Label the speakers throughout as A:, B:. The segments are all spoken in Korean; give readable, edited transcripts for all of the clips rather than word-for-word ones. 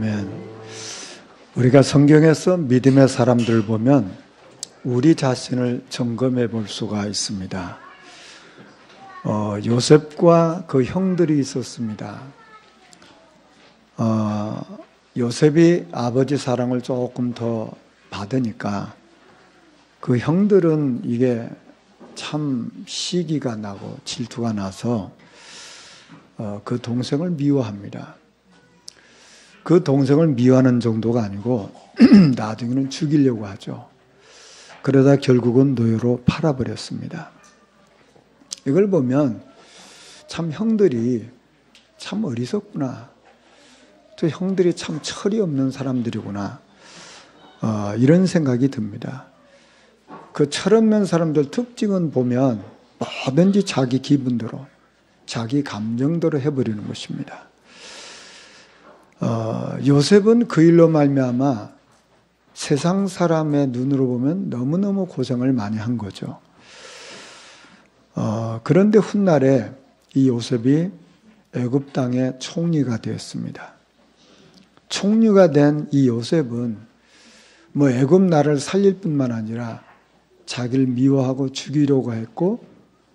A: 아멘. 우리가 성경에서 믿음의 사람들을 보면 우리 자신을 점검해 볼 수가 있습니다. 요셉과 그 형들이 있었습니다. 요셉이 아버지 사랑을 조금 더 받으니까 그 형들은 이게 참 시기가 나고 질투가 나서 그 동생을 미워합니다. 그 동생을 미워하는 정도가 아니고 나중에는 죽이려고 하죠. 그러다 결국은 노예로 팔아버렸습니다. 이걸 보면 참 형들이 참 어리석구나. 또 형들이 참 철이 없는 사람들이구나. 이런 생각이 듭니다. 그 철없는 사람들 특징은 보면 뭐든지 자기 기분대로, 자기 감정대로 해버리는 것입니다. 요셉은 그 일로 말미암아 세상 사람의 눈으로 보면 너무너무 고생을 많이 한 거죠. 그런데 훗날에 이 요셉이 애굽 땅의 총리가 되었습니다. 총리가 된 이 요셉은 뭐 애굽 나라를 살릴 뿐만 아니라 자기를 미워하고 죽이려고 했고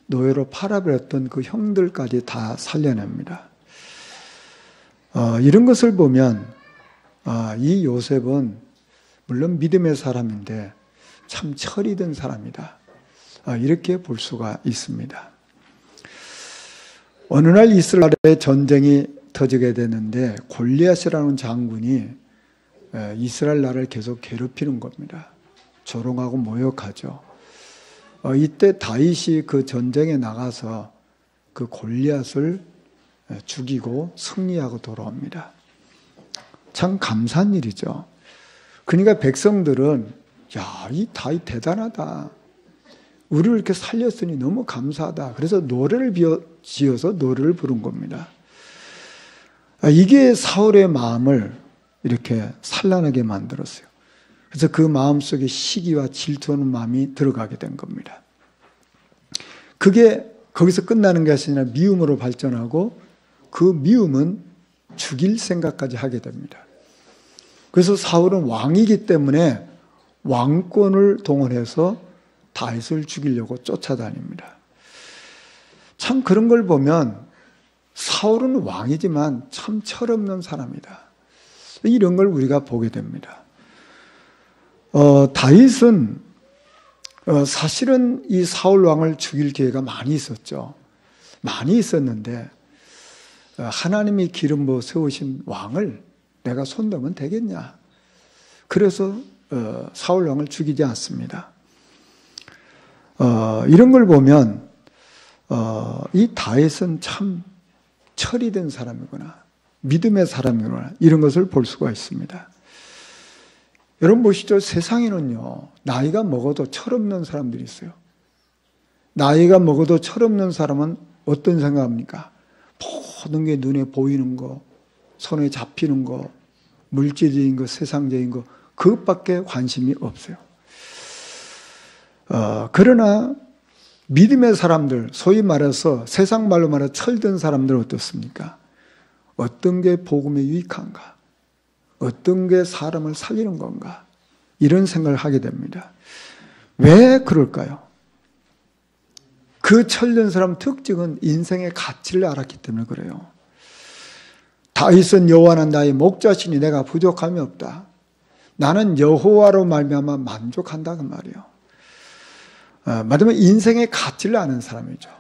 A: 노예로 팔아버렸던 그 형들까지 다 살려냅니다. 이런 것을 보면 이 요셉은 물론 믿음의 사람인데 참 철이 든 사람이다. 이렇게 볼 수가 있습니다. 어느 날 이스라엘의 전쟁이 터지게 되는데 골리앗이라는 장군이 이스라엘 나라를 계속 괴롭히는 겁니다. 조롱하고 모욕하죠. 이때 다윗이 그 전쟁에 나가서 그 골리앗을 죽이고 승리하고 돌아옵니다. 참 감사한 일이죠. 그러니까 백성들은 야, 이 다윗 대단하다. 우리를 이렇게 살렸으니 너무 감사하다. 그래서 노래를 지어서 노래를 부른 겁니다. 이게 사울의 마음을 이렇게 산란하게 만들었어요. 그래서 그 마음속에 시기와 질투하는 마음이 들어가게 된 겁니다. 그게 거기서 끝나는 것이 아니라 미움으로 발전하고 그 미움은 죽일 생각까지 하게 됩니다. 그래서 사울은 왕이기 때문에 왕권을 동원해서 다윗을 죽이려고 쫓아다닙니다. 참 그런 걸 보면 사울은 왕이지만 참 철없는 사람이다. 이런 걸 우리가 보게 됩니다. 다윗은 사실은 이 사울 왕을 죽일 기회가 많이 있었죠. 많이 있었는데 하나님이 기름 부어 세우신 왕을 내가 손대면 되겠냐. 그래서 사울 왕을 죽이지 않습니다. 이런 걸 보면 이 다윗은 참 철이 든 사람이구나. 믿음의 사람이구나. 이런 것을 볼 수가 있습니다. 여러분 보시죠. 세상에는요, 나이가 먹어도 철없는 사람들이 있어요. 나이가 먹어도 철없는 사람은 어떤 생각합니까? 모든 게 눈에 보이는 거, 손에 잡히는 거, 물질적인 거, 세상적인 거, 그것밖에 관심이 없어요. 그러나 믿음의 사람들, 소위 말해서 세상 말로 말해 철든 사람들은 어떻습니까? 어떤 게 복음에 유익한가? 어떤 게 사람을 살리는 건가? 이런 생각을 하게 됩니다. 왜 그럴까요? 그 철든 사람 특징은 인생의 가치를 알았기 때문에 그래요. 다윗은 여호와는 나의 목자시니 내가 부족함이 없다. 나는 여호와로 말미암아 만족한다 그 말이에요. 말하자면 인생의 가치를 아는 사람이죠.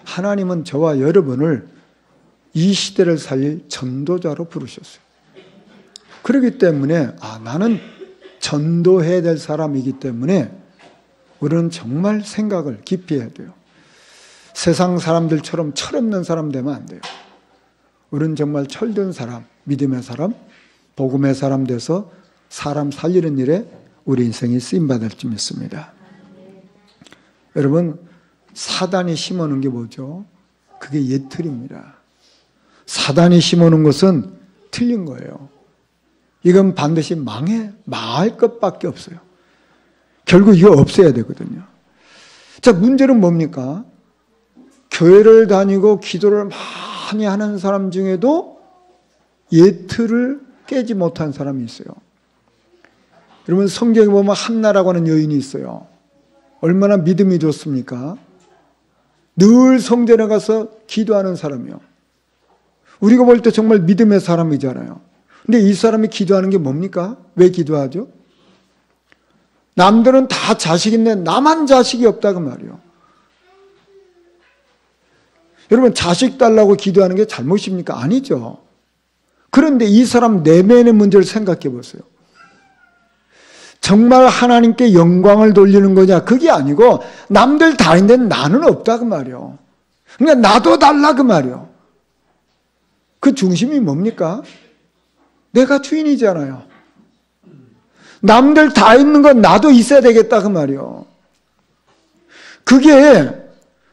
A: 하나님은 저와 여러분을 이 시대를 살릴 전도자로 부르셨어요. 그렇기 때문에 나는 전도해야 될 사람이기 때문에 우리는 정말 생각을 깊이 해야 돼요. 세상 사람들처럼 철없는 사람 되면 안 돼요. 우리는 정말 철든 사람, 믿음의 사람, 복음의 사람 돼서 사람 살리는 일에 우리 인생이 쓰임받을 줄 믿습니다. 여러분, 사단이 심어놓은 게 뭐죠? 그게 예틀입니다. 사단이 심어놓은 것은 틀린 거예요. 이건 반드시 망할 것밖에 없어요. 결국 이거 없애야 되거든요. 자, 문제는 뭡니까? 교회를 다니고 기도를 많이 하는 사람 중에도 예틀을 깨지 못한 사람이 있어요. 여러분 성경에 보면 한나라고 하는 여인이 있어요. 얼마나 믿음이 좋습니까? 늘 성전에 가서 기도하는 사람이요. 우리가 볼 때 정말 믿음의 사람이잖아요. 근데 이 사람이 기도하는 게 뭡니까? 왜 기도하죠? 남들은 다 자식 있는데 나만 자식이 없다고 말이요. 여러분 자식 달라고 기도하는 게 잘못입니까? 아니죠. 그런데 이 사람 내면의 문제를 생각해 보세요. 정말 하나님께 영광을 돌리는 거냐? 그게 아니고 남들 다 있는데 나는 없다 그 말이요. 그러니까 나도 달라 그 말이요. 그 중심이 뭡니까? 내가 주인이잖아요. 남들 다 있는 건 나도 있어야 되겠다 그 말이요. 그게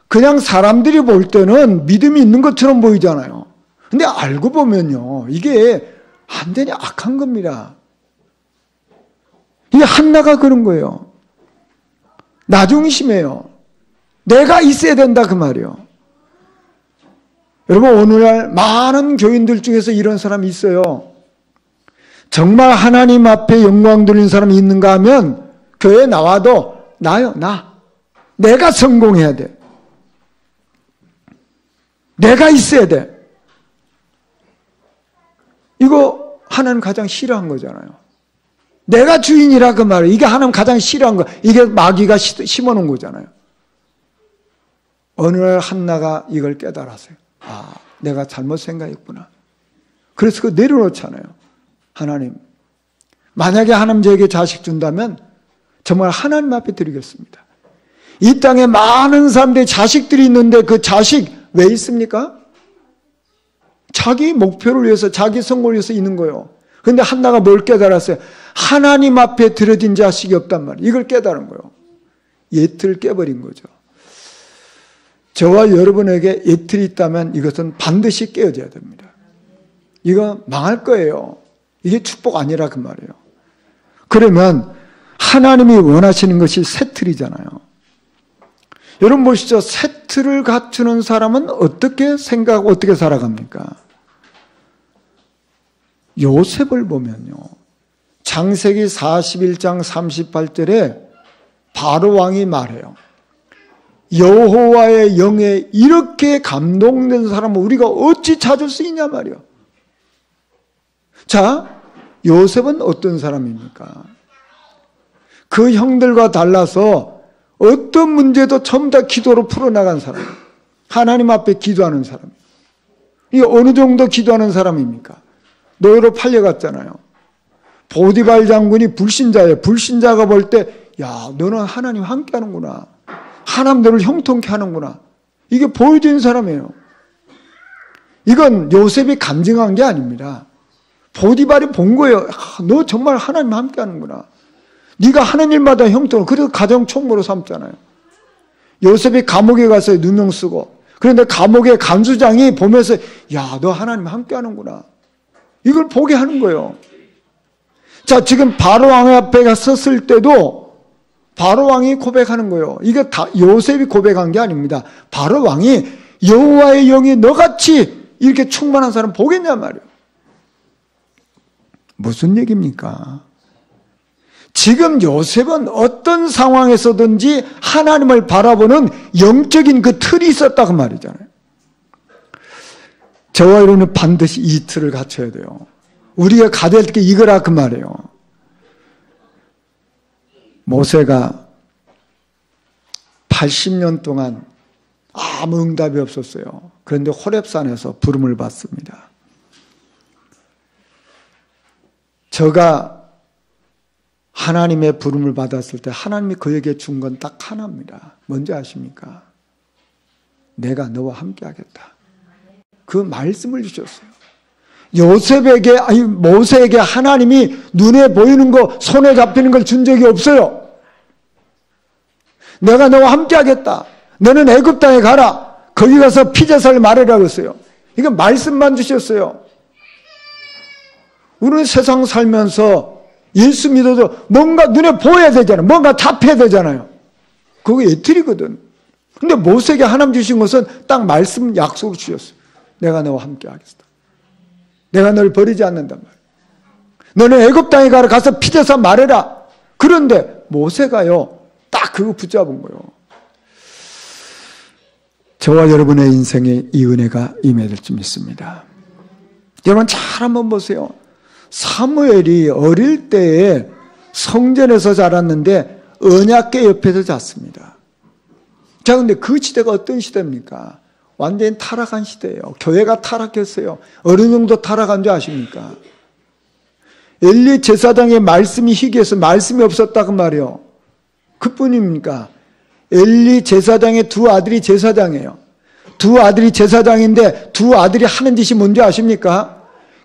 A: 그냥 사람들이 볼 때는 믿음이 있는 것처럼 보이잖아요. 근데 알고 보면요, 이게 완전히 악한 겁니다. 이 한나가 그런 거예요. 나 중심이에요. 내가 있어야 된다 그 말이에요. 여러분 오늘날 많은 교인들 중에서 이런 사람이 있어요. 정말 하나님 앞에 영광 돌리는 사람이 있는가 하면 교회에 나와도 나요. 내가 성공해야 돼. 내가 있어야 돼. 이거 하나님 가장 싫어한 거잖아요. 내가 주인이라 그 말이에요. 이게 하나님 가장 싫어한 거. 이게 마귀가 심어놓은 거잖아요. 어느 날 한나가 이걸 깨달았어요. 아, 내가 잘못 생각했구나. 그래서 그거 내려놓잖아요. 하나님, 만약에 하나님 저에게 자식 준다면 정말 하나님 앞에 드리겠습니다. 이 땅에 많은 사람들이 자식들이 있는데 그 자식 왜 있습니까? 자기 목표를 위해서, 자기 성공을 위해서 있는 거예요. 그런데 한나가 뭘 깨달았어요? 하나님 앞에 드려진 자식이 없단 말이에요. 이걸 깨달은 거예요. 예틀을 깨버린 거죠. 저와 여러분에게 예틀이 있다면 이것은 반드시 깨어져야 됩니다. 이거 망할 거예요. 이게 축복 아니라 그 말이에요. 그러면 하나님이 원하시는 것이 새 틀이잖아요. 여러분 보시죠. 새 틀을 갖추는 사람은 어떻게 생각하고 어떻게 살아갑니까? 요셉을 보면요. 창세기 41장 38절에 바로 왕이 말해요. 여호와의 영에 이렇게 감동된 사람은 우리가 어찌 찾을 수 있냐 말이요. 자, 요셉은 어떤 사람입니까? 그 형들과 달라서 어떤 문제도 전부 다 기도로 풀어나간 사람. 하나님 앞에 기도하는 사람. 이게 어느 정도 기도하는 사람입니까? 노예로 팔려갔잖아요. 보디발 장군이 불신자예요. 불신자가 볼 때, 야, 너는 하나님 함께 하는구나. 하나님 너를 형통케 하는구나. 이게 보여진 사람이에요. 이건 요셉이 감정한 게 아닙니다. 보디발이 본 거예요. 아, 너 정말 하나님 함께 하는구나. 네가 하는 일마다 형통을. 그래서 가정 총무로 삼잖아요. 요셉이 감옥에 가서 누명 쓰고. 그런데 감옥의 간수장이 보면서 야, 너 하나님 함께 하는구나. 이걸 보게 하는 거예요. 자, 지금 바로 왕 앞에 섰을 때도 바로 왕이 고백하는 거예요. 이게 다 요셉이 고백한 게 아닙니다. 바로 왕이 여호와의 영이 너같이 이렇게 충만한 사람 보겠냐 말이에요. 무슨 얘기입니까? 지금 요셉은 어떤 상황에서든지 하나님을 바라보는 영적인 그 틀이 있었다고 말이잖아요. 저와 여러분은 반드시 이 틀을 갖춰야 돼요. 우리가 가질 게 이거라 그 말이에요. 모세가 80년 동안 아무 응답이 없었어요. 그런데 호렙산에서 부름을 받습니다. 저가 하나님의 부름을 받았을 때 하나님이 그에게 준 건 딱 하나입니다. 뭔지 아십니까? 내가 너와 함께 하겠다. 그 말씀을 주셨어요. 요셉에게, 아니 모세에게 하나님이 눈에 보이는 거, 손에 잡히는 걸 준 적이 없어요. 내가 너와 함께 하겠다. 너는 애굽 땅에 가라. 거기 가서 피제사를 말하라고 했어요. 이건 말씀만 주셨어요. 우리는 세상 살면서 예수 믿어도 뭔가 눈에 보여야 되잖아요. 뭔가 잡혀야 되잖아요. 그거 예틀이거든. 근데 모세에게 하나님 주신 것은 딱 말씀 약속을 주셨어요. 내가 너와 함께 하겠다. 내가 널 버리지 않는단 말이에요. 너는 애굽 땅에 가서 피대사 말해라. 그런데 모세가요, 딱 그거 붙잡은 거예요. 저와 여러분의 인생에 이 은혜가 임해야 될 줄 믿습니다. 여러분 잘 한번 보세요. 사무엘이 어릴 때에 성전에서 자랐는데 언약궤 옆에서 잤습니다. 자, 근데 그 시대가 어떤 시대입니까? 완전히 타락한 시대예요. 교회가 타락했어요. 어느 정도 타락한 줄 아십니까? 엘리 제사장의 말씀이 희귀해서 말씀이 없었다고 말이요. 그뿐입니까? 엘리 제사장의 두 아들이 제사장이에요. 두 아들이 제사장인데 두 아들이 하는 짓이 뭔지 아십니까?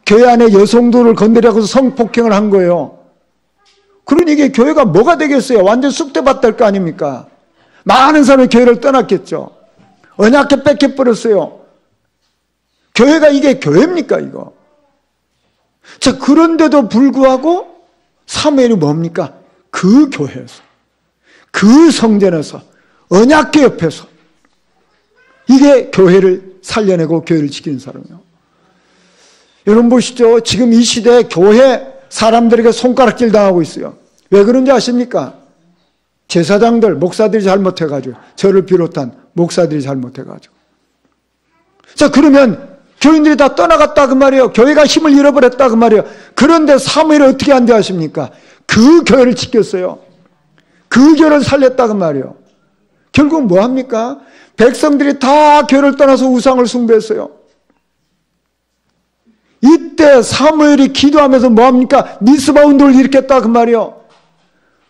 A: 교회 안에 여성들을 건드려서 성폭행을 한 거예요. 그러니 이게 교회가 뭐가 되겠어요? 완전 쑥대밭 될 거 아닙니까? 많은 사람이 교회를 떠났겠죠. 언약궤 뺏겨버렸어요. 교회가 이게 교회입니까 이거? 자, 그런데도 불구하고 사무엘이 뭡니까? 그 교회에서, 그 성전에서, 언약궤 옆에서 이게 교회를 살려내고 교회를 지키는 사람이에요. 여러분 보시죠. 지금 이 시대에 교회 사람들에게 손가락질 당하고 있어요. 왜 그런지 아십니까? 제사장들, 목사들이 잘못해가지고, 저를 비롯한 목사들이 잘못해가지고. 자, 그러면 교인들이 다 떠나갔다 그 말이에요. 교회가 힘을 잃어버렸다 그 말이에요. 그런데 사무엘이 어떻게 한대 하십니까? 그 교회를 지켰어요. 그 교회를 살렸다 그 말이에요. 결국 뭐 합니까? 백성들이 다 교회를 떠나서 우상을 숭배했어요. 이때 사무엘이 기도하면서 뭐 합니까? 미스바 운동을 일으켰다 그 말이에요.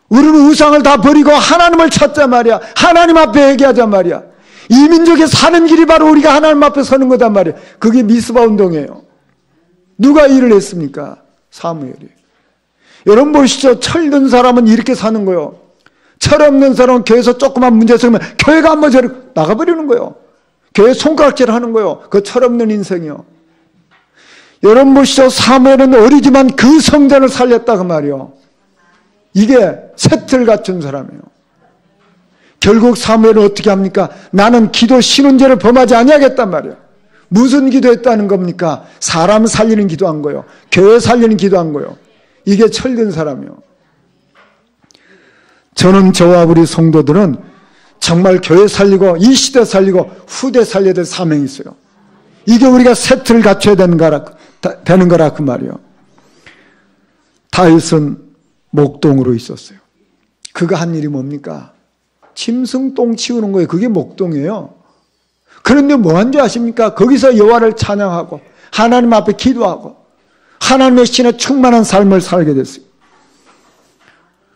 A: 우리는 우상을 다 버리고 하나님을 찾자 말이야. 하나님 앞에 얘기하자 말이야. 이 민족의 사는 길이 바로 우리가 하나님 앞에 서는 거단 말이에요. 그게 미스바 운동이에요. 누가 일을 했습니까? 사무엘이. 여러분 보시죠. 철든 사람은 이렇게 사는 거예요. 철 없는 사람은 교회에서 조그만 문제 생기면 교회가 한번 저리 나가버리는 거예요. 교회 손가락질 하는 거예요. 그 철 없는 인생이요. 여러분 보시죠. 사무엘은 어리지만 그 성전을 살렸다 그 말이요. 이게 세트를 갖춘 사람이에요. 결국 사무엘은 어떻게 합니까? 나는 기도 신훈제를 범하지 아니하겠단 말이에요. 무슨 기도했다는 겁니까? 사람 살리는 기도한 거예요. 교회 살리는 기도한 거예요. 이게 철든 사람이에요. 저는 저와 우리 성도들은 정말 교회 살리고 이 시대 살리고 후대 살려야 될 사명이 있어요. 이게 우리가 세트를 갖춰야 되는 거라 그 말이에요. 다윗은 목동으로 있었어요. 그가 한 일이 뭡니까? 짐승똥 치우는 거예요. 그게 목동이에요. 그런데 뭐 한 줄 아십니까? 거기서 여호와를 찬양하고 하나님 앞에 기도하고 하나님의 신에 충만한 삶을 살게 됐어요.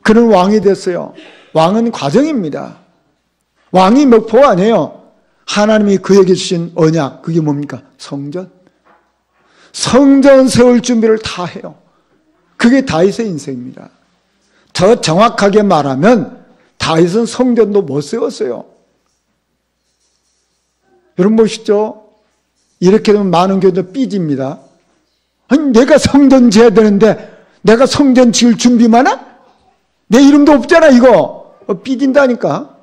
A: 그는 왕이 됐어요. 왕은 과정입니다. 왕이 목표가 아니에요. 하나님이 그에게 주신 언약, 그게 뭡니까? 성전. 성전 세울 준비를 다 해요. 그게 다윗의 인생입니다. 더 정확하게 말하면 다윗은 성전도 못 세웠어요. 여러분 보시죠. 이렇게 되면 많은 교회도 삐집니다. 아니, 내가 성전 지어야 되는데 내가 성전 지을 준비만 해? 내 이름도 없잖아 이거. 삐진다니까.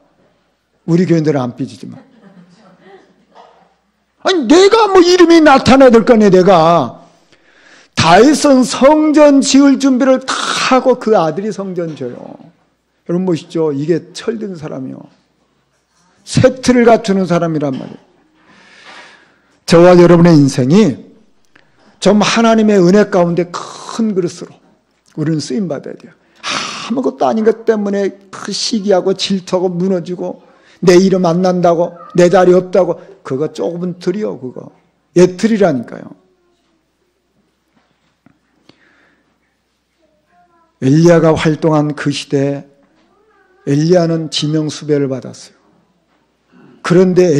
A: 우리 교인들은 안 삐지지만. 아니 내가 뭐 이름이 나타나야 될 거 아니에요. 내가. 다윗은 성전 지을 준비를 다 하고 그 아들이 성전 져요. 여러분 보시죠. 이게 철든 사람이요. 세트를 갖추는 사람이란 말이에요. 저와 여러분의 인생이 좀 하나님의 은혜 가운데 큰 그릇으로 우리는 쓰임받아야 돼요. 아무것도 아닌 것 때문에 시기하고 질투하고 무너지고 내 이름 안 난다고 내 자리 없다고 그거 조금은 틀이요. 그거 예틀이라니까요. 엘리야가 활동한 그 시대에 엘리야는 지명수배를 받았어요. 그런데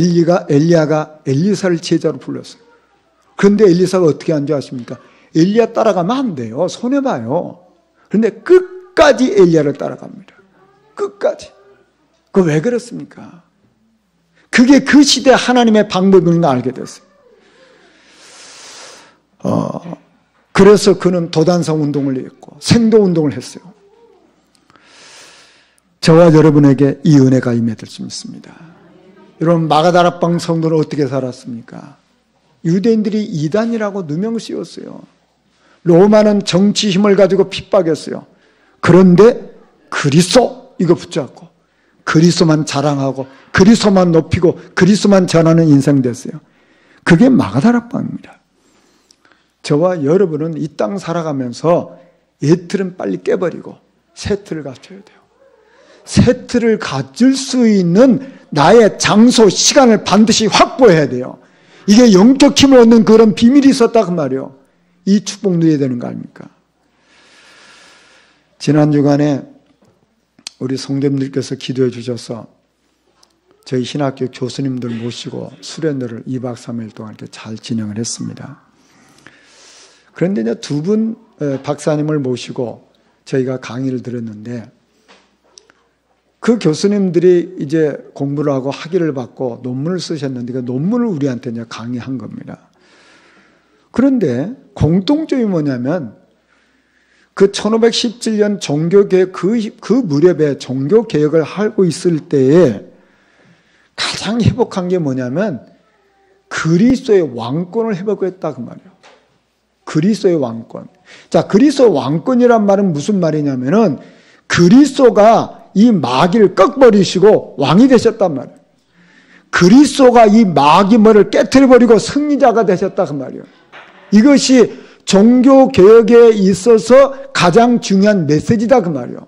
A: 엘리야가 엘리사를 제자로 불렀어요. 그런데 엘리사가 어떻게 한 줄 아십니까? 엘리야 따라가면 안 돼요. 손해봐요. 그런데 끝까지 엘리야를 따라갑니다. 끝까지. 그 왜 그렇습니까? 그게 그 시대 하나님의 방법인 걸 알게 됐어요. 그래서 그는 도단성 운동을 했고 생도 운동을 했어요. 저와 여러분에게 이 은혜가 임해들 수 있습니다. 여러분 마가다락방 성도는 어떻게 살았습니까? 유대인들이 이단이라고 누명 씌웠어요. 로마는 정치 힘을 가지고 핍박했어요. 그런데 그리스도 이거 붙잡고 그리스도만 자랑하고 그리스도만 높이고 그리스도만 전하는 인생 됐어요. 그게 마가다락방입니다. 저와 여러분은 이 땅 살아가면서 옛 틀은 빨리 깨버리고 새 틀을 갖춰야 돼요. 새 틀을 가질 수 있는 나의 장소, 시간을 반드시 확보해야 돼요. 이게 영적 힘을 얻는 그런 비밀이 있었다 그 말이에요. 이 축복 누려야 되는 거 아닙니까? 지난 주간에 우리 성도님들께서 기도해 주셔서 저희 신학교 교수님들 모시고 수련회를 2박 3일 동안 이렇게 잘 진행을 했습니다. 그런데 이제 두 분 박사님을 모시고 저희가 강의를 들었는데 그 교수님들이 이제 공부를 하고 학위를 받고 논문을 쓰셨는데 그 논문을 우리한테 이제 강의한 겁니다. 그런데 공통점이 뭐냐면 그 1517년 종교개혁 그 무렵에 종교개혁을 하고 있을 때에 가장 회복한 게 뭐냐면 그리스도의 왕권을 회복했다 그 말이에요. 그리스도의 왕권. 자, 그리스도 왕권이란 말은 무슨 말이냐면은 그리스도가 이 마귀를 꺾어버리시고 왕이 되셨단 말이에요. 그리스도가 이 마귀 머리를 깨트려버리고 승리자가 되셨다 그 말이에요. 이것이 종교개혁에 있어서 가장 중요한 메시지다 그 말이에요.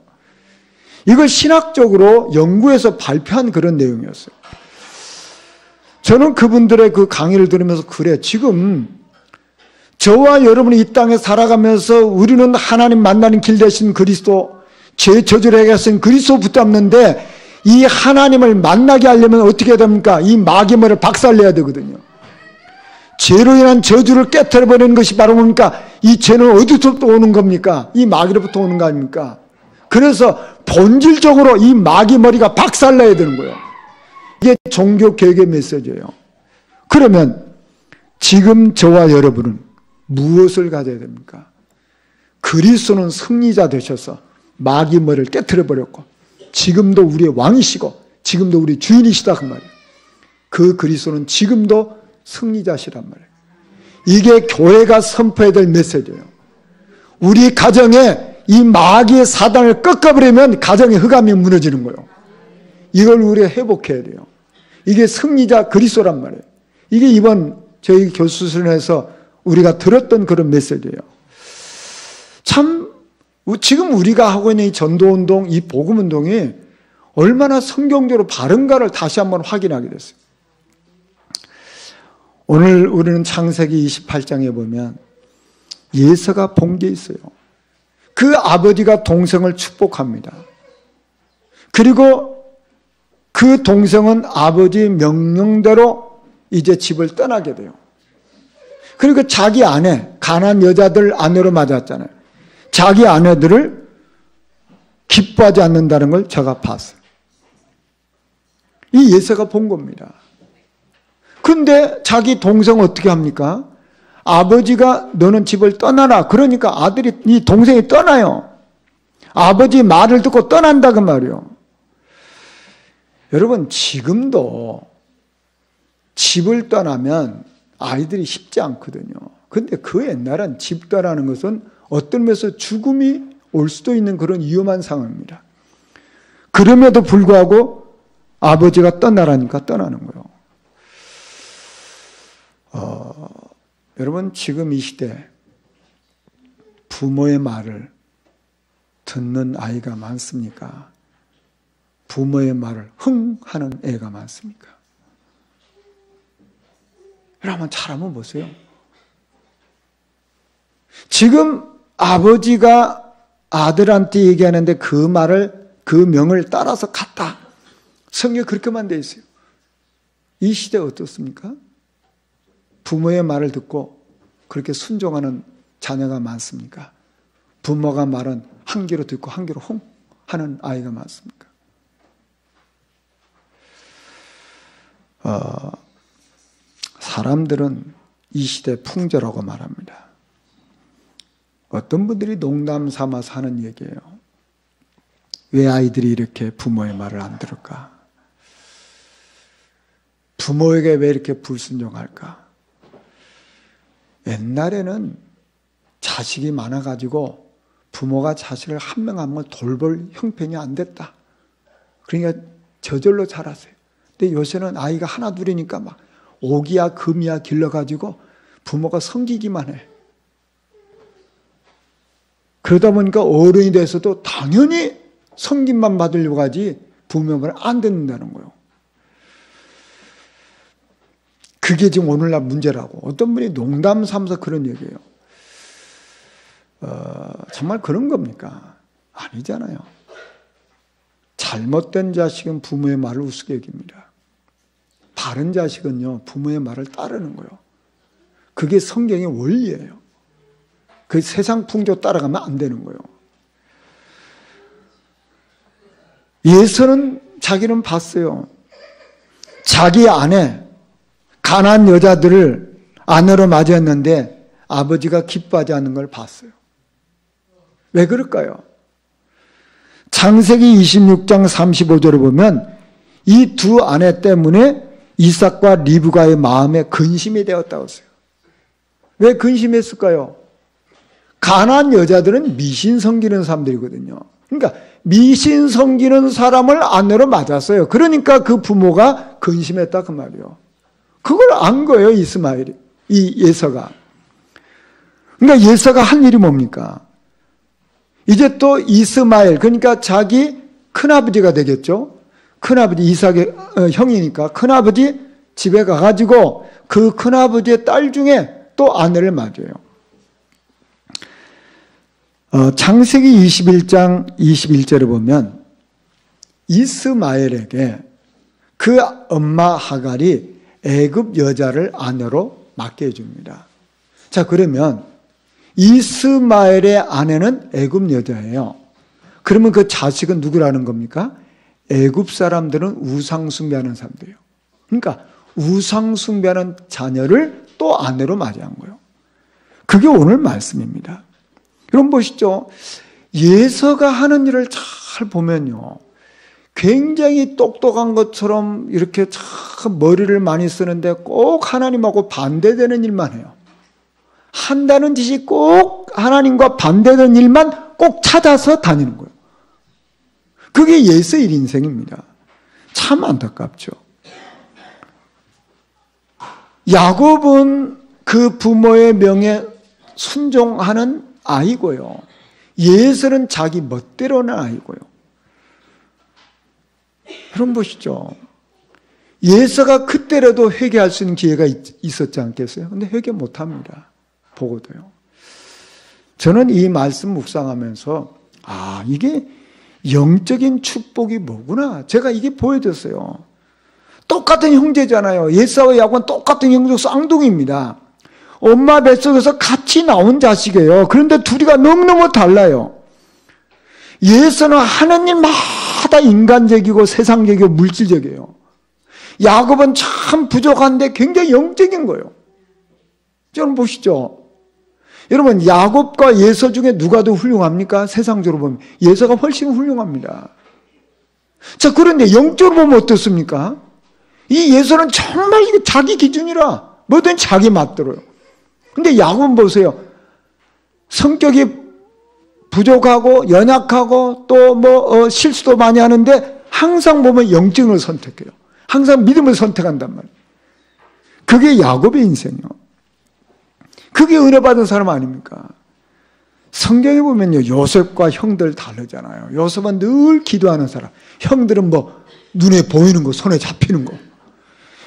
A: 이걸 신학적으로 연구해서 발표한 그런 내용이었어요. 저는 그분들의 그 강의를 들으면서 그래, 지금 저와 여러분이 이 땅에 살아가면서 우리는 하나님 만나는 길 대신 그리스도, 죄 저주를 해결하신 그리스도 붙잡는데 이 하나님을 만나게 하려면 어떻게 해야 됩니까? 이 마귀 머리를 박살내야 되거든요. 죄로 인한 저주를 깨트려버리는 것이 바로 뭡니까? 이 죄는 어디서부터 오는 겁니까? 이 마귀로부터 오는 거 아닙니까? 그래서 본질적으로 이 마귀 머리가 박살나야 되는 거예요. 이게 종교개혁의 메시지예요. 그러면 지금 저와 여러분은 무엇을 가져야 됩니까? 그리스도는 승리자 되셔서 마귀 머리를 깨트려버렸고 지금도 우리의 왕이시고 지금도 우리 주인이시다 그 말이에요. 그 그리스도는 지금도 승리자시란 말이에요. 이게 교회가 선포해야 될 메시지예요. 우리 가정에 이 마귀의 사단을 꺾어버리면 가정의 흑암이 무너지는 거예요. 이걸 우리가 회복해야 돼요. 이게 승리자 그리스도란 말이에요. 이게 이번 저희 교수선에서 우리가 들었던 그런 메시지예요. 참 지금 우리가 하고 있는 이 전도운동, 이 복음운동이 얼마나 성경적으로 바른가를 다시 한번 확인하게 됐어요. 오늘 우리는 창세기 28장에 보면 예서가 본 게 있어요. 그 아버지가 동생을 축복합니다. 그리고 그 동생은 아버지 명령대로 이제 집을 떠나게 돼요. 그리고 자기 아내, 가나안 여자들 아내로 맞았잖아요. 자기 아내들을 기뻐하지 않는다는 걸 제가 봤어요. 이 예서가 본 겁니다. 근데 자기 동생은 어떻게 합니까? 아버지가 너는 집을 떠나라. 그러니까 아들이, 이 동생이 떠나요. 아버지 말을 듣고 떠난다 그 말이에요. 여러분, 지금도 집을 떠나면 아이들이 쉽지 않거든요. 근데 그 옛날엔 집 떠나는 것은 어떤 면에서 죽음이 올 수도 있는 그런 위험한 상황입니다. 그럼에도 불구하고 아버지가 떠나라니까 떠나는 거예요. 여러분, 지금 이 시대 부모의 말을 듣는 아이가 많습니까? 부모의 말을 흥 하는 애가 많습니까? 여러분, 잘 한번 보세요. 지금 아버지가 아들한테 얘기하는데 그 말을, 그 명을 따라서 갔다. 성경에 그렇게만 돼 있어요. 이 시대 어떻습니까? 부모의 말을 듣고 그렇게 순종하는 자녀가 많습니까? 부모가 말은 한 귀로 듣고 한 귀로 홍 하는 아이가 많습니까? 사람들은 이 시대 풍조라고 말합니다. 어떤 분들이 농담 삼아서 하는 얘기예요. 왜 아이들이 이렇게 부모의 말을 안 들을까? 부모에게 왜 이렇게 불순종할까? 옛날에는 자식이 많아가지고 부모가 자식을 한 명 한 명 돌볼 형편이 안 됐다. 그러니까 저절로 자랐어요. 근데 요새는 아이가 하나 둘이니까 막 옥이야 금이야 길러가지고 부모가 섬기기만 해. 그러다 보니까 어른이 돼서도 당연히 섬김만 받으려고 하지 부모 말을 안 듣는다는 거예요. 그게 지금 오늘날 문제라고. 어떤 분이 농담 삼아서 그런 얘기예요. 정말 그런 겁니까? 아니잖아요. 잘못된 자식은 부모의 말을 우습게 여깁니다. 바른 자식은요, 부모의 말을 따르는 거예요. 그게 성경의 원리예요. 그 세상 풍조 따라가면 안 되는 거예요. 예서는 자기는 봤어요. 자기 아내, 가난한 여자들을 아내로 맞이했는데 아버지가 기뻐하지 않는 걸 봤어요. 왜 그럴까요? 창세기 26장 35절을 보면 이 두 아내 때문에 이삭과 리브가의 마음에 근심이 되었다고 했어요. 왜 근심했을까요? 가난한 여자들은 미신 섬기는 사람들이거든요. 그러니까 미신 섬기는 사람을 아내로 맞았어요. 그러니까 그 부모가 근심했다 그 말이에요. 그걸 안 거예요, 이스마엘이. 이 예서가. 그러니까 예서가 한 일이 뭡니까? 이제 또 이스마엘, 그러니까 자기 큰아버지가 되겠죠. 큰아버지 이삭의 형이니까 큰아버지 집에 가가지고 그 큰아버지의 딸 중에 또 아내를 맞아요. 창세기 21장 21절에 보면 이스마엘에게 그 엄마 하갈이 애굽 여자를 아내로 맡게 해줍니다. 자, 그러면 이스마엘의 아내는 애굽 여자예요. 그러면 그 자식은 누구라는 겁니까? 애굽 사람들은 우상 숭배하는 사람들이에요. 그러니까 우상 숭배하는 자녀를 또 아내로 맞이한 거예요. 그게 오늘 말씀입니다. 여러분 보시죠. 예서가 하는 일을 잘 보면요, 굉장히 똑똑한 것처럼 이렇게 참 머리를 많이 쓰는데 꼭 하나님하고 반대되는 일만 해요. 한다는 짓이 꼭 하나님과 반대되는 일만 꼭 찾아서 다니는 거예요. 그게 예서의 인생입니다. 참 안타깝죠. 야곱은 그 부모의 명에 순종하는 아이고요. 예서는 자기 멋대로는 아이고요. 여러분 보시죠. 예서가 그때라도 회개할 수 있는 기회가 있었지 않겠어요? 근데 회개 못합니다. 보고도요. 저는 이 말씀 묵상하면서 이게 영적인 축복이 뭐구나. 제가 이게 보여졌어요. 똑같은 형제잖아요. 예사와 야곱은 똑같은 형제 쌍둥이입니다. 엄마 뱃속에서 같이 나온 자식이에요. 그런데 둘이가 너무너무 달라요. 예서는 하는 일마다 인간적이고 세상적이고 물질적이에요. 야곱은 참 부족한데 굉장히 영적인 거예요. 여러분 보시죠. 여러분 야곱과 예서 중에 누가 더 훌륭합니까? 세상적으로 보면 예서가 훨씬 훌륭합니다. 자, 그런데 영적으로 보면 어떻습니까? 이 예서는 정말 이거 자기 기준이라 뭐든 자기 맛대로요. 근데 야곱은 보세요. 성격이 부족하고 연약하고 또 실수도 많이 하는데 항상 보면 영적을 선택해요. 항상 믿음을 선택한단 말이에요. 그게 야곱의 인생이요. 그게 은혜 받은 사람 아닙니까? 성경에 보면요, 요셉과 형들 다르잖아요. 요셉은 늘 기도하는 사람. 형들은 뭐 눈에 보이는 거, 손에 잡히는 거.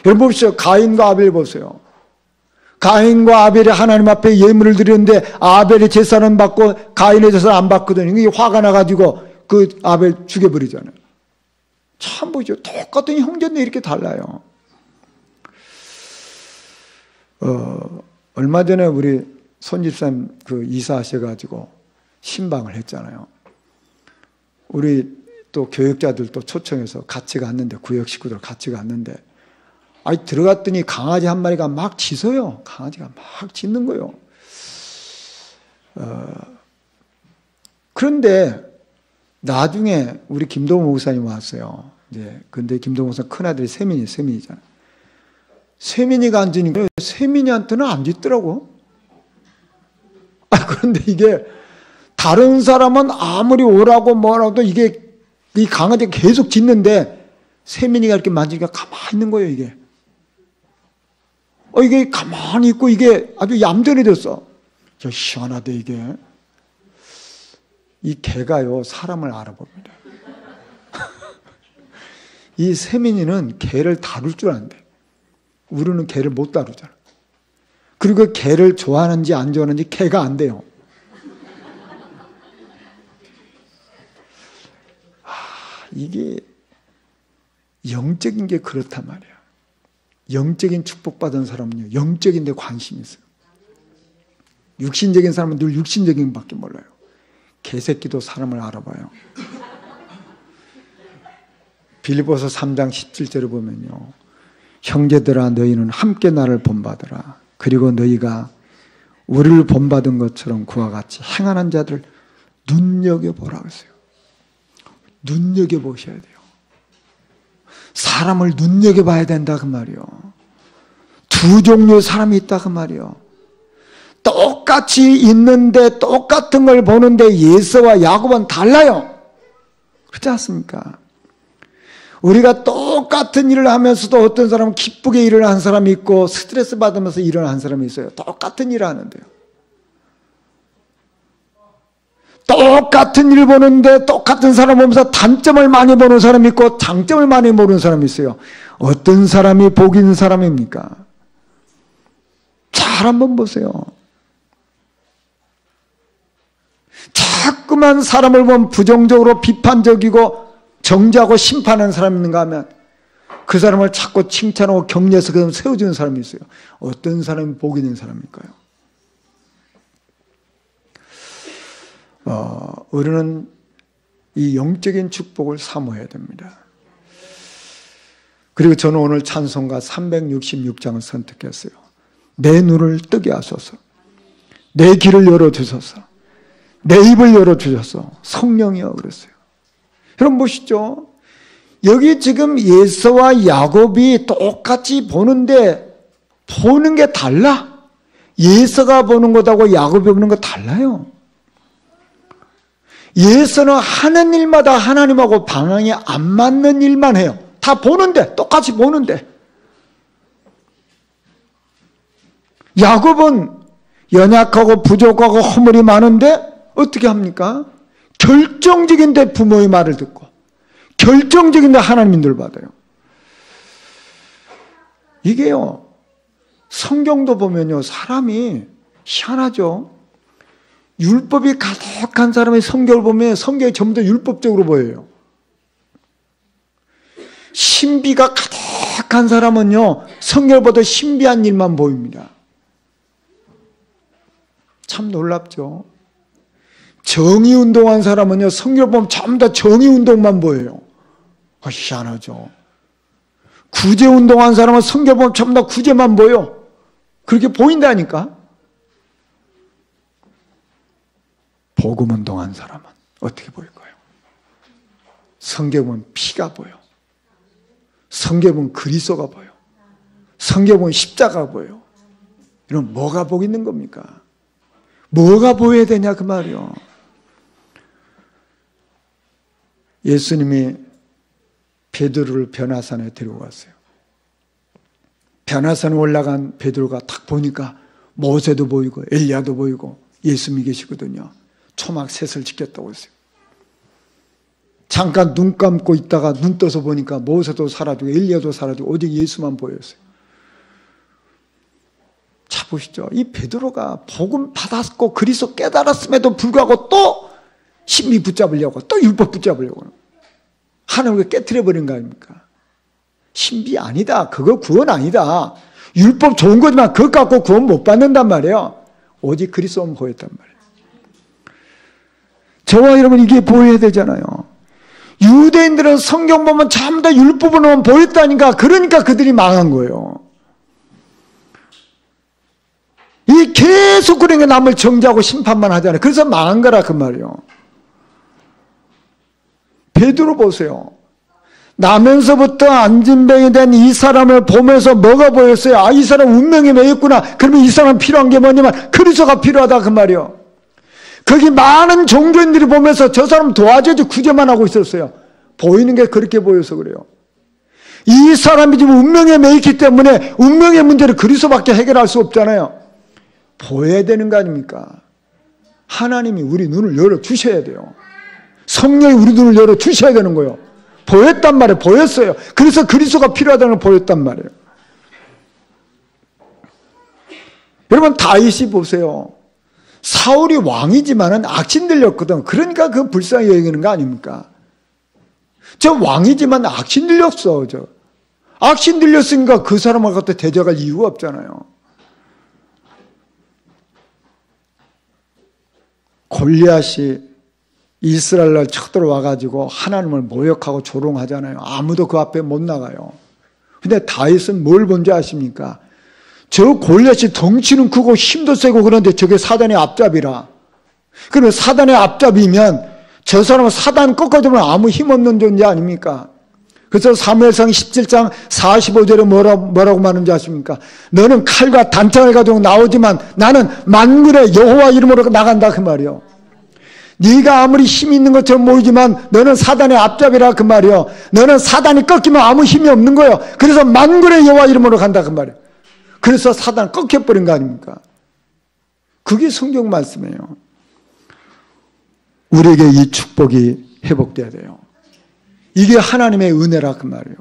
A: 여러분 보십시오. 가인과 아벨 보세요. 가인과 아벨이 하나님 앞에 예물을 드렸는데 아벨이 제사는 받고 가인의 제사는 안 받거든요. 이게 화가 나가지고 그 아벨 죽여버리잖아요. 참 보죠. 똑같은 형제인데 이렇게 달라요. 얼마 전에 우리 손집사님 이사하셔가지고 신방을 했잖아요. 우리 또 교육자들 또 초청해서 같이 갔는데, 구역 식구들 같이 갔는데, 들어갔더니 강아지 한 마리가 막 짖어요. 강아지가 막 짖는 거예요. 그런데 나중에 우리 김동호 목사님 왔어요. 근데 김동호 목사 큰아들이 세민이잖아요. 세민이가 앉으니까 세민이한테는 안 짖더라고. 그런데 이게 다른 사람은 아무리 오라고 뭐라도 이게 이 강아지가 계속 짖는데 세민이가 이렇게 만지니까 가만히 있는 거예요, 이게. 이게 가만히 있고 이게 아주 얌전히 됐어. 희한하대, 이게. 이 개가요, 사람을 알아봅니다. 이 세민이는 개를 다룰 줄 안대. 우리는 개를 못 다루잖아. 그리고 개를 좋아하는지 안 좋아하는지 개가 안 돼요. 이게 영적인 게 그렇단 말이야. 영적인 축복받은 사람은요, 영적인 데 관심이 있어요. 육신적인 사람은 늘 육신적인 밖에 몰라요. 개새끼도 사람을 알아봐요. 빌립보서 3장 17절을 보면요, 형제들아 너희는 함께 나를 본받으라. 그리고 너희가 우리를 본받은 것처럼 그와 같이 행하는 자들 눈여겨보라 그랬어요. 눈여겨보셔야 돼요. 사람을 눈여겨봐야 된다 그 말이요. 두 종류의 사람이 있다 그 말이요. 똑같이 있는데 똑같은 걸 보는데 예서와 야곱은 달라요. 그렇지 않습니까? 우리가 똑같은 일을 하면서도 어떤 사람은 기쁘게 일을 한 사람이 있고 스트레스 받으면서 일을 한 사람이 있어요. 똑같은 일을 하는데요. 똑같은 일을 보는데 똑같은 사람 보면서 단점을 많이 보는 사람이 있고 장점을 많이 보는 사람이 있어요. 어떤 사람이 복 있는 사람입니까? 잘 한번 보세요. 자꾸만 사람을 보면 부정적으로 비판적이고 정죄하고 심판하는 사람이 있는가 하면 그 사람을 자꾸 칭찬하고 격려해서 그 사람을 세워주는 사람이 있어요. 어떤 사람이 복 있는 사람일까요? 우리는 이 영적인 축복을 사모해야 됩니다. 그리고 저는 오늘 찬송가 366장을 선택했어요. 내 눈을 뜨게 하소서, 내 귀를 열어주소서, 내 입을 열어주셔서 성령이여 그랬어요. 여러분 보시죠. 여기 지금 예서와 야곱이 똑같이 보는데 보는 게 달라. 예서가 보는 것하고 야곱이 보는 거 달라요. 예서는 하는 일마다 하나님하고 방향이 안 맞는 일만 해요. 다 보는데, 똑같이 보는데. 야곱은 연약하고 부족하고 허물이 많은데 어떻게 합니까? 결정적인데 부모의 말을 듣고 결정적인데 하나님 인도를 받아요. 이게요, 성경도 보면요, 사람이 희한하죠. 율법이 가득한 사람의 성경을 보면 성경이 전부 다 율법적으로 보여요. 신비가 가득한 사람은요, 성경을 봐도 신비한 일만 보입니다. 참 놀랍죠. 정의운동한 사람은요, 성경을 보면 전부 다 정의운동만 보여요. 희한하죠. 구제운동한 사람은 성경을 보면 전부 다 구제만 보여. 그렇게 보인다니까. 복음운동한 사람은 어떻게 보일까요? 성경을 보면 피가 보여. 성경을 보면 그리스도가 보여. 성경을 보면 십자가가 보여. 이런 뭐가 복 있는 겁니까? 뭐가 보여야 되냐 그 말이요. 예수님이 베드로를 변화산에 데리고 갔어요. 변화산에 올라간 베드로가 딱 보니까 모세도 보이고 엘리야도 보이고 예수님이 계시거든요. 초막 셋을 지켰다고 했어요. 잠깐 눈 감고 있다가 눈 떠서 보니까 모세도 사라지고 엘리야도 사라지고 오직 예수만 보였어요. 자 보시죠. 이 베드로가 복음 받았고 그리스도 깨달았음에도 불구하고 또 신비 붙잡으려고 또 율법 붙잡으려고 하나님을 깨트려버린 거 아닙니까? 신비 아니다. 그거 구원 아니다. 율법 좋은 거지만 그것 갖고 구원 못 받는단 말이에요. 오직 그리스도만 보였단 말이에요. 저와 여러분 이게 보여야 되잖아요. 유대인들은 성경 보면 전부 다 율법으로만 보였다니까. 그러니까 그들이 망한 거예요. 이 계속 그러니까 남을 정죄하고 심판만 하잖아요. 그래서 망한 거라 그 말이에요. 베드로 보세요. 나면서부터 안진병이 된 이 사람을 보면서 뭐가 보였어요? 아, 이 사람 운명이 매였구나. 그러면 이 사람 필요한 게 뭐냐면 그리스도가 필요하다 그 말이에요. 거기 많은 종교인들이 보면서 저 사람 도와줘야지 구제만 하고 있었어요. 보이는 게 그렇게 보여서 그래요. 이 사람이 지금 운명에 매있기 때문에 운명의 문제를 그리스도밖에 해결할 수 없잖아요. 보여야 되는 거 아닙니까? 하나님이 우리 눈을 열어주셔야 돼요. 성령이 우리 눈을 열어주셔야 되는 거예요. 보였단 말이에요. 보였어요. 그래서 그리스도가 필요하다는 걸 보였단 말이에요. 여러분 다윗이 보세요. 사울이 왕이지만은 악신 들렸거든. 그러니까 그 불쌍히 여기는 거 아닙니까? 저 왕이지만 악신 들렸어. 악신 들렸으니까 그 사람을 갖다 대적할 이유가 없잖아요. 골리앗이 이스라엘을 쳐들어와가지고 하나님을 모욕하고 조롱하잖아요. 아무도 그 앞에 못 나가요. 근데 다윗은 뭘 본지 아십니까? 저 골리앗이 덩치는 크고 힘도 세고 그런데 저게 사단의 앞잡이라. 그러면 사단의 앞잡이면 저 사람은 사단 꺾어주면 아무 힘없는 존재 아닙니까? 그래서 사무엘상 17장 45절에 뭐라고 말하는지 아십니까? 너는 칼과 단창을 가지고 나오지만 나는 만군의 여호와 이름으로 나간다 그 말이요. 네가 아무리 힘이 있는 것처럼 보이지만 너는 사단의 앞잡이라 그 말이요. 너는 사단이 꺾이면 아무 힘이 없는 거예요. 그래서 만군의 여호와 이름으로 간다 그 말이에요. 그래서 사단 꺾여버린 거 아닙니까? 그게 성경 말씀이에요. 우리에게 이 축복이 회복돼야 돼요. 이게 하나님의 은혜라 그 말이에요.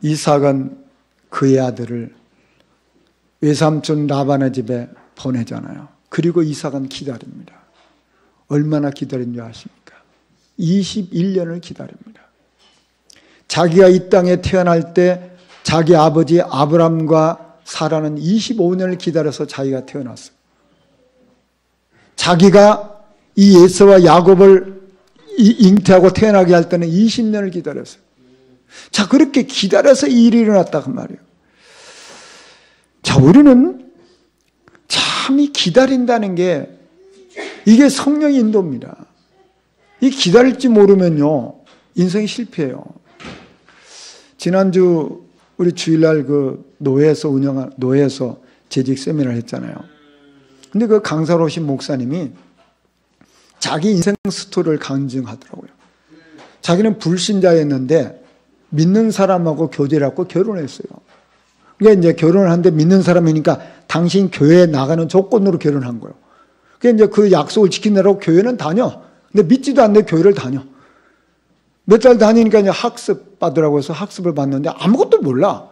A: 이삭은 그의 아들을 외삼촌 라반의 집에 보내잖아요. 그리고 이삭은 기다립니다. 얼마나 기다린지 아십니까? 21년을 기다립니다. 자기가 이 땅에 태어날 때 자기 아버지 아브람과 사라는 25년을 기다려서 자기가 태어났어요. 자기가 이 에서와 야곱을 잉태하고 태어나게 할 때는 20년을 기다렸어요. 자, 그렇게 기다려서 이 일이 일어났다 그 말이에요. 자, 우리는 참 이 기다린다는 게 이게 성령의 인도입니다. 이 기다릴지 모르면요 인생이 실패해요. 지난주 우리 주일날 그 노예에서 재직 세미나를 했잖아요. 근데 그 강사로 오신 목사님이 자기 인생 스토리를 강증하더라고요. 자기는 불신자였는데 믿는 사람하고 교제를 하고 결혼했어요. 그러니까 이제 결혼을 하는데 믿는 사람이니까 당신 교회에 나가는 조건으로 결혼한 거예요. 그러니까 이제 그 약속을 지키느라고 교회는 다녀. 근데 믿지도 않는데 교회를 다녀. 몇 달 다니니까 이제 학습 받으라고 해서 학습을 받는데 아무것도 몰라.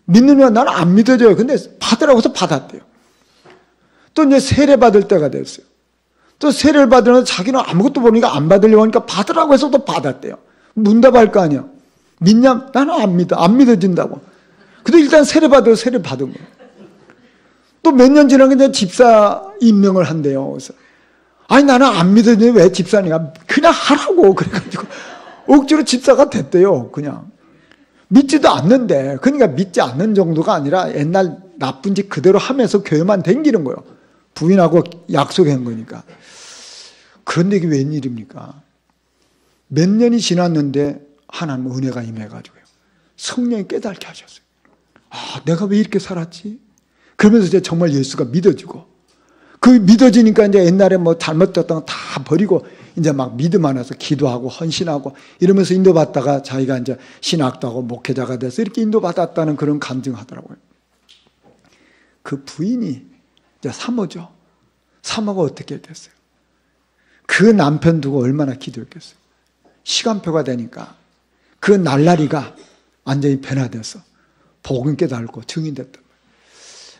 A: 믿느냐 나는 안 믿어져요. 근데 받으라고 해서 받았대요. 또 이제 세례 받을 때가 됐어요. 또 세례를 받으면서 자기는 아무것도 모르니까 안 받으려고 하니까 받으라고 해서 또 받았대요. 문답할 거 아니야. 믿냐? 나는 안 믿어. 안 믿어진다고. 근데 일단 세례 받은 거예요. 또 몇 년 지나게 이제 집사 임명을 한대요. 그래서 아니 나는 안 믿어지니 왜 집사니까 그냥 하라고 그래가지고 억지로 집사가 됐대요. 그냥 믿지도 않는데 그러니까 믿지 않는 정도가 아니라 옛날 나쁜 짓 그대로 하면서 교회만 댕기는 거예요. 부인하고 약속한 거니까. 그런데 이게 웬일입니까? 몇 년이 지났는데 하나님 은혜가 임해가지고요. 성령이 깨닫게 하셨어요. 아, 내가 왜 이렇게 살았지? 그러면서 이제 정말 예수가 믿어지고, 그 믿어지니까 이제 옛날에 뭐 잘못됐던 거 다 버리고, 이제 막 믿음 안에서 기도하고 헌신하고 이러면서 인도받다가 자기가 이제 신학도 하고 목회자가 돼서 이렇게 인도받았다는 그런 간증하더라고요. 그 부인이 이제 사모죠. 사모가 어떻게 됐어요? 그 남편 두고 얼마나 기도했겠어요? 시간표가 되니까 그 날라리가 완전히 변화돼서 복음 깨달고 증인됐단 말이에요.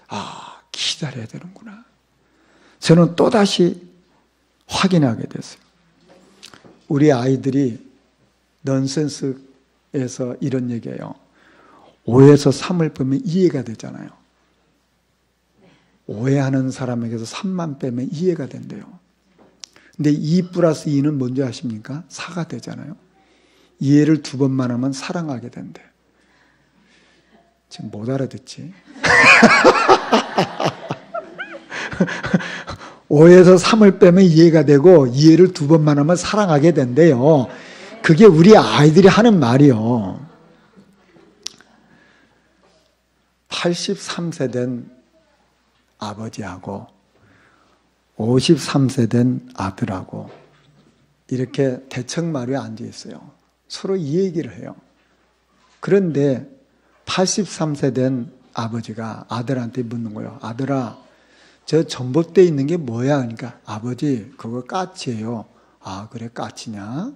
A: 아, 기다려야 되는구나. 저는 또다시 확인하게 됐어요. 우리 아이들이 넌센스에서 이런 얘기예요. 5에서 3을 빼면 이해가 되잖아요. 오해하는 사람에게서 3만 빼면 이해가 된대요. 근데 2 플러스 2는 뭔지 아십니까? 4가 되잖아요. 이해를 2번만 하면 사랑하게 된대. 지금 못 알아듣지? 5에서 3을 빼면 이해가 되고 이해를 2번만 하면 사랑하게 된대요. 그게 우리 아이들이 하는 말이요. 83세 된 아버지하고 53세 된 아들하고 이렇게 대청마루에 앉아 있어요. 서로 이 얘기를 해요. 그런데 83세 된 아버지가 아들한테 묻는 거예요. 아들아, 저 전봇대에 있는 게 뭐야? 그러니까 아버지, 그거 까치예요. 아, 그래, 까치냐?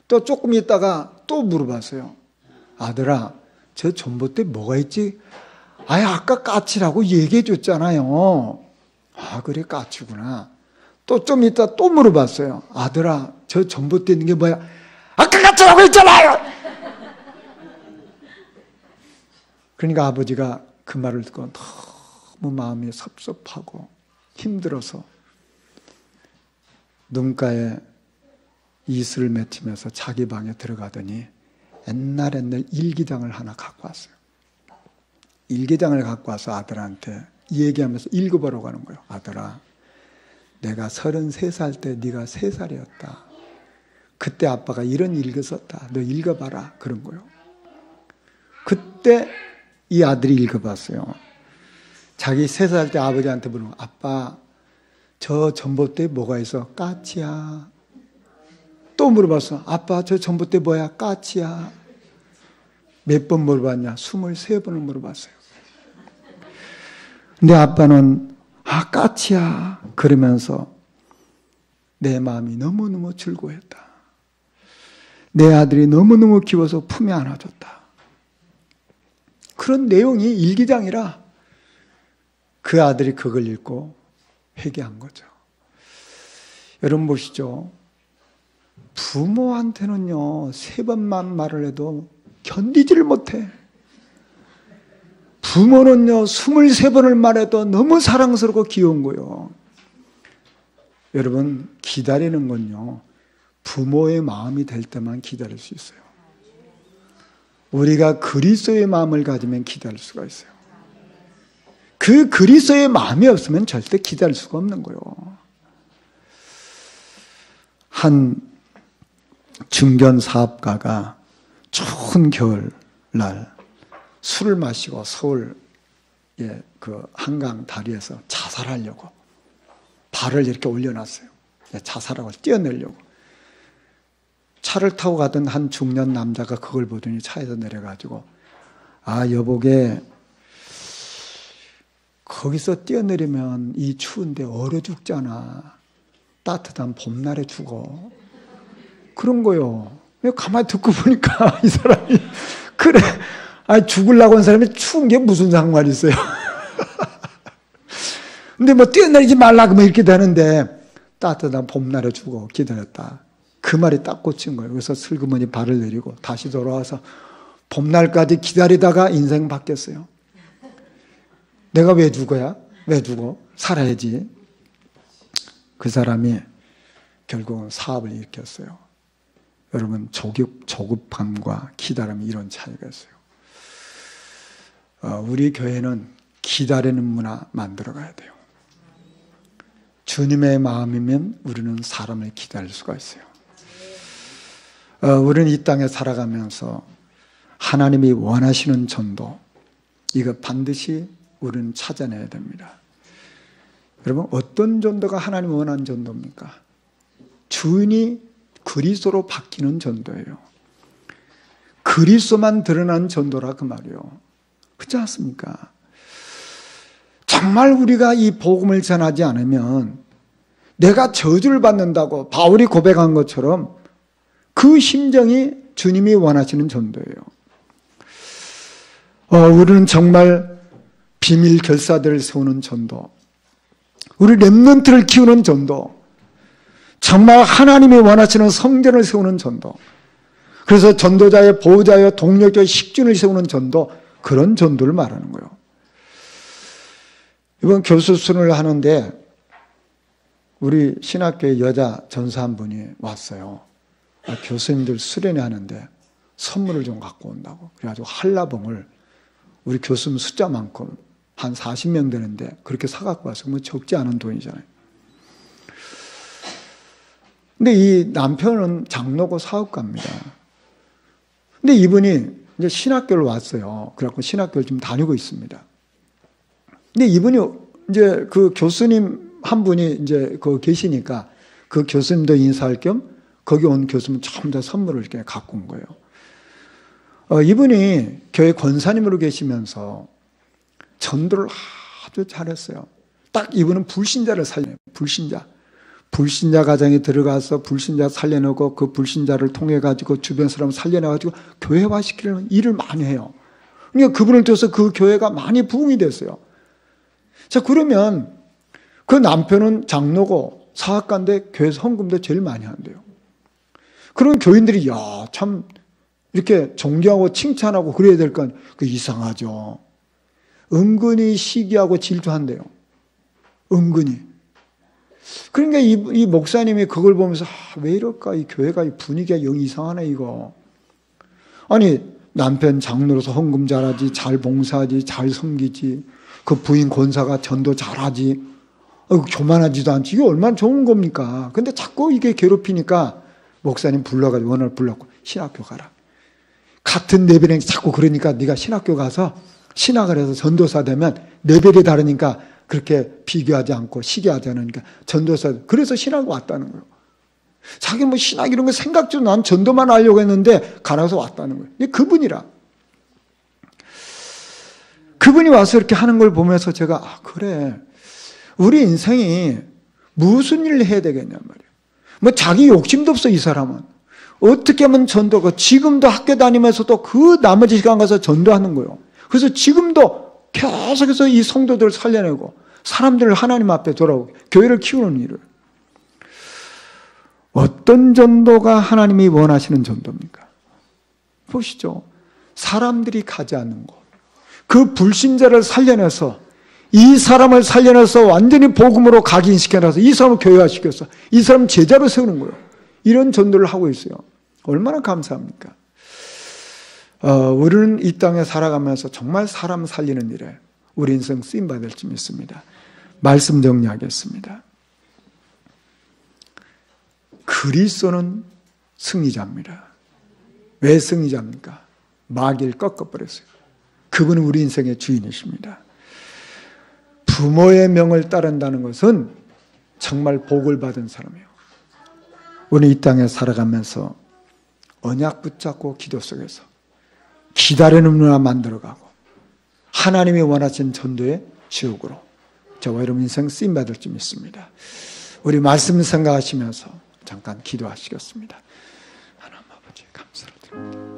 A: 또 조금 있다가 또 물어봤어요. 아들아, 저 전봇대에 뭐가 있지? 아예 아까 까치라고 얘기해 줬잖아요. 아, 그래, 까치구나. 또 좀 있다 또 물어봤어요. 아들아, 저 전봇대에 있는 게 뭐야? 아까 까치라고 했잖아요. 그러니까 아버지가 그 말을 듣고 너무 마음이 섭섭하고 힘들어서 눈가에 이슬을 맺히면서 자기 방에 들어가더니 옛날 일기장을 하나 갖고 왔어요. 일기장을 갖고 와서 아들한테 얘기하면서 읽어보라고 하는 거예요. 아들아, 내가 33살 때 네가 3살이었다. 그때 아빠가 이런 일기 썼다. 너 읽어봐라. 그런 거예요. 그때 이 아들이 읽어봤어요. 자기 3살 때 아버지한테 물으면 아빠, 저 전봇대에 뭐가 있어? 까치야. 또 물어봤어. 아빠, 저 전봇대 뭐야? 까치야. 몇 번 물어봤냐? 23번을 물어봤어요. 근데 아빠는 아, 까치야. 그러면서 내 마음이 너무너무 즐거웠다. 내 아들이 너무너무 키워서 품에 안아줬다. 그런 내용이 일기장이라 그 아들이 그걸 읽고 회개한 거죠. 여러분 보시죠. 부모한테는요, 3번만 말을 해도 견디지를 못해. 부모는요, 23번을 말해도 너무 사랑스럽고 귀여운 거예요. 여러분, 기다리는 건요, 부모의 마음이 될 때만 기다릴 수 있어요. 우리가 그리스도의 마음을 가지면 기다릴 수가 있어요. 그 그리스도의 마음이 없으면 절대 기다릴 수가 없는 거예요. 한 중견 사업가가 추운 겨울날 술을 마시고 서울의 그 한강 다리에서 자살하려고 발을 이렇게 올려놨어요. 자살하고 뛰어내려고. 차를 타고 가던 한 중년 남자가 그걸 보더니 차에서 내려가지고 아, 여보게 거기서 뛰어내리면 이 추운데 얼어 죽잖아. 따뜻한 봄날에 죽어. 그런 거요. 가만히 듣고 보니까 이 사람이 그래, 아니 죽으려고 한 사람이 추운 게 무슨 상관이 있어요. 근데 뭐 뛰어내리지 말라고 뭐 이렇게 되는데 따뜻한 봄날에 죽어 기다렸다. 그 말이 딱 꽂힌 거예요. 그래서 슬그머니 발을 내리고 다시 돌아와서 봄날까지 기다리다가 인생 바뀌었어요. 내가 왜 죽어야? 왜 죽어? 살아야지. 그 사람이 결국은 사업을 일으켰어요. 여러분, 조급함과 기다림이 이런 차이가 있어요. 우리 교회는 기다리는 문화 만들어가야 돼요. 주님의 마음이면 우리는 사람을 기다릴 수가 있어요. 우리는 이 땅에 살아가면서 하나님이 원하시는 전도, 이거 반드시 우리는 찾아내야 됩니다. 여러분, 어떤 전도가 하나님이 원하는 전도입니까? 주인이 그리스도로 바뀌는 전도예요. 그리스도만 드러난 전도라 그 말이에요. 그렇지 않습니까? 정말 우리가 이 복음을 전하지 않으면 내가 저주를 받는다고 바울이 고백한 것처럼 그 심정이 주님이 원하시는 전도예요. 우리는 정말 비밀 결사들을 세우는 전도, 우리 렘넌트를 키우는 전도, 정말 하나님이 원하시는 성전을 세우는 전도, 그래서 전도자의 보호자여 동력자의 식준을 세우는 전도, 그런 전도를 말하는 거예요. 이번 교수 수련을 하는데 우리 신학교에 여자 전사 한 분이 왔어요. 교수님들 수련회 하는데 선물을 좀 갖고 온다고. 그래가지고 한라봉을 우리 교수님 숫자만큼 한 40명 되는데 그렇게 사갖고 와서 뭐 적지 않은 돈이잖아요. 근데 이 남편은 장로고 사업가입니다. 근데 이분이 이제 신학교를 왔어요. 그래갖고 신학교를 좀 다니고 있습니다. 근데 이분이 이제 그 교수님 한 분이 이제 그 계시니까 그 교수님도 인사할 겸 거기 온 교수님 전부 다 선물을 이렇게 갖고 온 거예요. 이분이 교회 권사님으로 계시면서 전도를 아주 잘했어요. 딱 이분은 불신자를 살려요. 불신자 가정에 들어가서 불신자 살려내고 그 불신자를 통해 가지고 주변 사람 살려내 가지고 교회화시키려는 일을 많이 해요. 그러니까 그분을 통해서 그 교회가 많이 부흥이 됐어요. 자, 그러면 그 남편은 장로고 사학가인데 교회에서 헌금도 제일 많이 한대요. 그런 교인들이 야, 참 이렇게 존경하고 칭찬하고 그래야 될 건 그 이상하죠. 은근히 시기하고 질투한대요. 은근히. 그러니까 이 목사님이 그걸 보면서 왜 이럴까? 이 교회가 이 분위기가 영 이상하네 이거. 아니 남편 장로로서 헌금 잘하지, 잘 봉사하지, 잘 섬기지, 그 부인 권사가 전도 잘하지, 교만하지도 않지. 이게 얼마나 좋은 겁니까? 근데 자꾸 이게 괴롭히니까 목사님 불러가지고 원을 불렀고 신학교 가라. 같은 레벨에 자꾸 그러니까 네가 신학교 가서 신학을 해서 전도사 되면 레벨이 다르니까 그렇게 비교하지 않고 시기하지 않으니까 전도사. 그래서 신학 왔다는 거예요. 자기 뭐 신학 이런 거 생각도 난 전도만 하려고 했는데 가라서 왔다는 거예요. 이게 그분이라. 그분이 와서 이렇게 하는 걸 보면서 제가 그래. 우리 인생이 무슨 일을 해야 되겠냐 말이에요. 뭐 자기 욕심도 없어 이 사람은. 어떻게 하면 전도가 지금도 학교 다니면서도 그 나머지 시간 가서 전도하는 거예요. 그래서 지금도 계속해서 이 성도들을 살려내고 사람들을 하나님 앞에 돌아오게 교회를 키우는 일을. 어떤 전도가 하나님이 원하시는 전도입니까? 보시죠. 사람들이 가지 않는 곳. 그 불신자를 살려내서 이 사람을 살려내서 완전히 복음으로 각인시켜놔서 이 사람을 교회화시켜서 이 사람 제자로 세우는 거예요. 이런 전도를 하고 있어요. 얼마나 감사합니까? 우리는 이 땅에 살아가면서 정말 사람 살리는 일에 우리 인생 쓰임받을 줄 믿습니다. 말씀 정리하겠습니다. 그리스도는 승리자입니다. 왜 승리자입니까? 마귀를 꺾어버렸어요. 그분은 우리 인생의 주인이십니다. 부모의 명을 따른다는 것은 정말 복을 받은 사람이에요. 우리 이 땅에 살아가면서 언약 붙잡고 기도 속에서 기다리는 문화 만들어가고 하나님이 원하신 전도의 지옥으로 저와 여러분 인생 쓰임받을 줄 믿습니다. 우리 말씀 생각하시면서 잠깐 기도하시겠습니다. 하나님 아버지 감사를 드립니다.